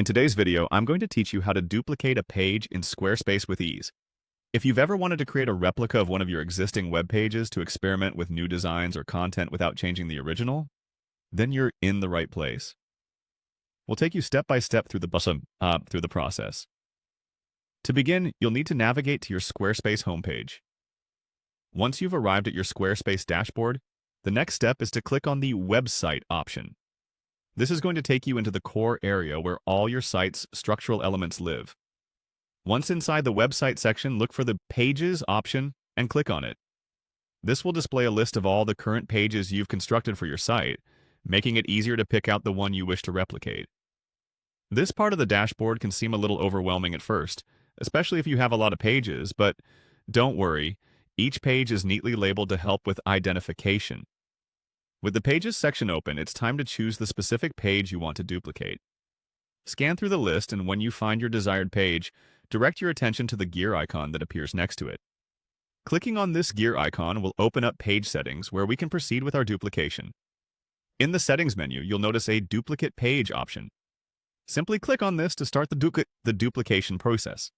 In today's video, I'm going to teach you how to duplicate a page in Squarespace with ease. If you've ever wanted to create a replica of one of your existing web pages to experiment with new designs or content without changing the original, then you're in the right place. We'll take you step by step through the process. To begin, you'll need to navigate to your Squarespace homepage. Once you've arrived at your Squarespace dashboard, the next step is to click on the Website option. This is going to take you into the core area where all your site's structural elements live. Once inside the website section, look for the Pages option and click on it. This will display a list of all the current pages you've constructed for your site, making it easier to pick out the one you wish to replicate. This part of the dashboard can seem a little overwhelming at first, especially if you have a lot of pages, but don't worry, each page is neatly labeled to help with identification. With the Pages section open, it's time to choose the specific page you want to duplicate. Scan through the list, and when you find your desired page, direct your attention to the gear icon that appears next to it. Clicking on this gear icon will open up Page Settings, where we can proceed with our duplication. In the Settings menu, you'll notice a Duplicate Page option. Simply click on this to start the duplication process.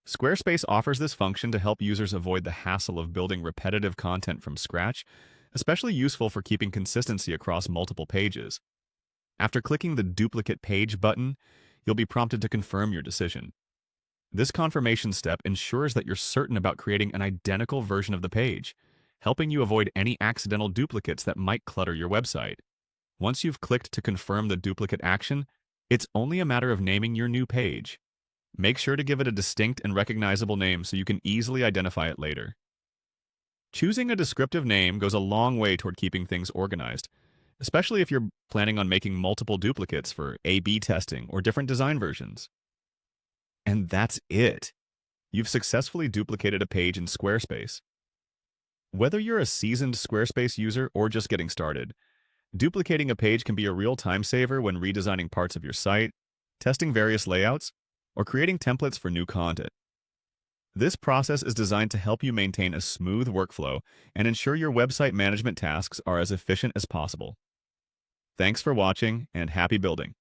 Squarespace offers this function to help users avoid the hassle of building repetitive content from scratch, especially useful for keeping consistency across multiple pages. After clicking the Duplicate Page button, you'll be prompted to confirm your decision. This confirmation step ensures that you're certain about creating an identical version of the page, helping you avoid any accidental duplicates that might clutter your website. Once you've clicked to confirm the duplicate action, it's only a matter of naming your new page. Make sure to give it a distinct and recognizable name so you can easily identify it later. Choosing a descriptive name goes a long way toward keeping things organized, especially if you're planning on making multiple duplicates for A/B testing or different design versions. And that's it. You've successfully duplicated a page in Squarespace. Whether you're a seasoned Squarespace user or just getting started, duplicating a page can be a real time saver when redesigning parts of your site, testing various layouts, or creating templates for new content. This process is designed to help you maintain a smooth workflow and ensure your website management tasks are as efficient as possible. Thanks for watching, and happy building!